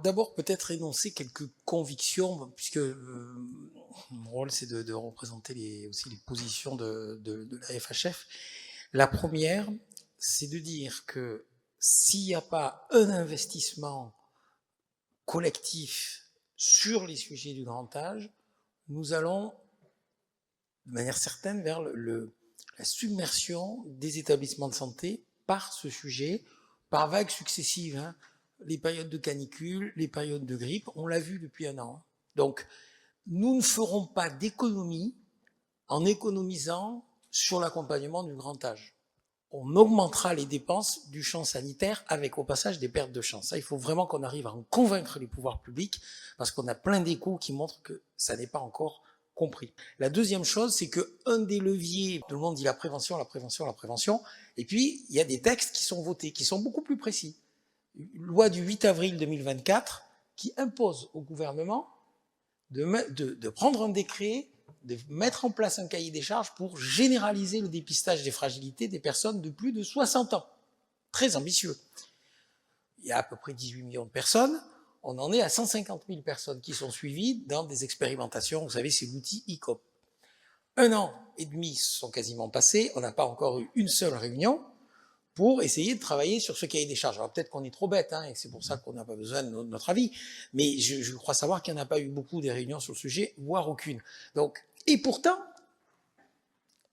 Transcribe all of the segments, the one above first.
d'abord peut-être énoncer quelques convictions, puisque mon rôle c'est de représenter aussi les positions de la FHF. La première, c'est de dire que s'il n'y a pas un investissement collectif sur les sujets du grand âge, nous allons de manière certaine vers la submersion des établissements de santé par ce sujet, par vagues successives. Hein. Les périodes de canicule, les périodes de grippe, on l'a vu depuis un an. Donc, nous ne ferons pas d'économie en économisant sur l'accompagnement du grand âge. On augmentera les dépenses du champ sanitaire avec au passage des pertes de champ. Ça, il faut vraiment qu'on arrive à en convaincre les pouvoirs publics parce qu'on a plein d'échos qui montrent que ça n'est pas encore compris. La deuxième chose, c'est qu'un des leviers, tout le monde dit la prévention, la prévention, la prévention, et puis il y a des textes qui sont votés, qui sont beaucoup plus précis. Loi du 8 avril 2024 qui impose au gouvernement de prendre un décret, de mettre en place un cahier des charges pour généraliser le dépistage des fragilités des personnes de plus de 60 ans. Très ambitieux. Il y a à peu près 18 millions de personnes, on en est à 150 000 personnes qui sont suivies dans des expérimentations, vous savez, c'est l'outil ICOP. 1 an et demi sont quasiment passés, on n'a pas encore eu une seule réunion pour essayer de travailler sur ce cahier des charges. Alors peut-être qu'on est trop bête, hein, et c'est pour ça qu'on n'a pas besoin de notre avis, mais je crois savoir qu'il n'y en a pas eu beaucoup des réunions sur le sujet, voire aucune. Donc, et pourtant,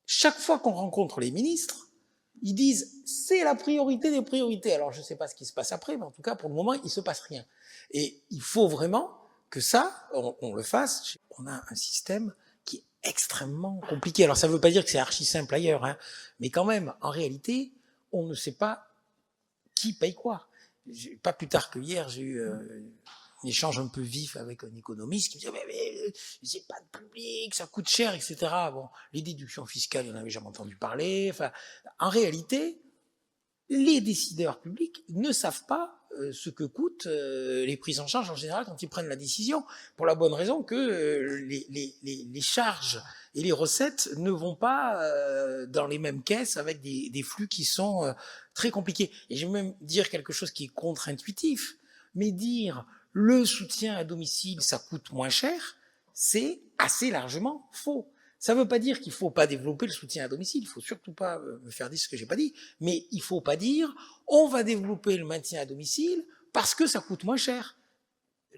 chaque fois qu'on rencontre les ministres, ils disent c'est la priorité des priorités. Alors je ne sais pas ce qui se passe après, mais en tout cas pour le moment il ne se passe rien. Et il faut vraiment que ça, on le fasse. On a un système qui est extrêmement compliqué. Alors ça ne veut pas dire que c'est archi simple ailleurs, hein, mais quand même, en réalité, on ne sait pas qui paye quoi. Pas plus tard que hier, j'ai eu un échange un peu vif avec un économiste qui me disait mais c'est pas de public, ça coûte cher, etc. Bon, les déductions fiscales, on n'avait jamais entendu parler. Enfin, en réalité, les décideurs publics ne savent pas ce que coûtent les prises en charge en général quand ils prennent la décision, pour la bonne raison que les charges et les recettes ne vont pas dans les mêmes caisses avec des flux qui sont très compliqués. Et je vais même dire quelque chose qui est contre-intuitif, mais dire le soutien à domicile, ça coûte moins cher, c'est assez largement faux. Ça ne veut pas dire qu'il ne faut pas développer le soutien à domicile, il ne faut surtout pas me faire dire ce que j'ai pas dit, mais il ne faut pas dire on va développer le maintien à domicile parce que ça coûte moins cher.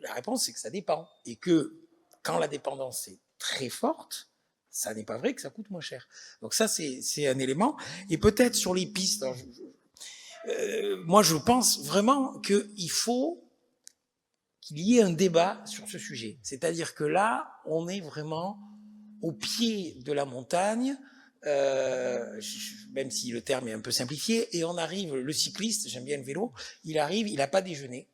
La réponse c'est que ça dépend, et que quand la dépendance est très forte, ça n'est pas vrai que ça coûte moins cher. Donc ça c'est un élément, et peut-être sur les pistes, alors, moi je pense vraiment qu'il faut qu'il y ait un débat sur ce sujet. C'est-à-dire que là, on est vraiment au pied de la montagne, même si le terme est un peu simplifié, et on arrive, le cycliste, j'aime bien le vélo, il arrive, il n'a pas déjeuné.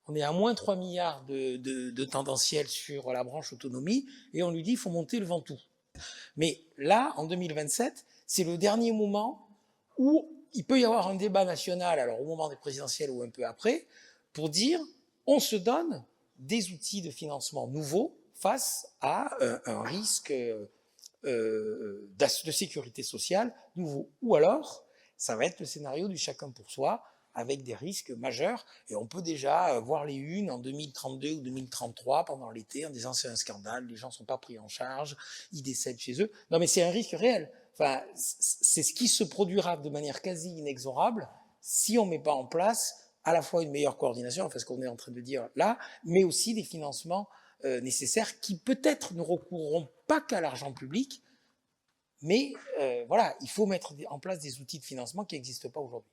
On est à moins 3 milliards de tendanciel sur la branche autonomie, et on lui dit il faut monter le Ventoux. Mais là, en 2027, c'est le dernier moment où il peut y avoir un débat national, alors au moment des présidentielles ou un peu après, pour dire on se donne des outils de financement nouveaux face à un risque de sécurité sociale nouveau. Ou alors, ça va être le scénario du chacun pour soi, avec des risques majeurs, et on peut déjà voir les unes en 2032 ou 2033 pendant l'été en disant c'est un scandale, les gens ne sont pas pris en charge, ils décèdent chez eux. Non mais c'est un risque réel. Enfin, c'est ce qui se produira de manière quasi inexorable si on ne met pas en place à la fois une meilleure coordination, enfin ce qu'on est en train de dire là, mais aussi des financements nécessaires qui peut-être ne recourront pas qu'à l'argent public, mais voilà, il faut mettre en place des outils de financement qui n'existent pas aujourd'hui.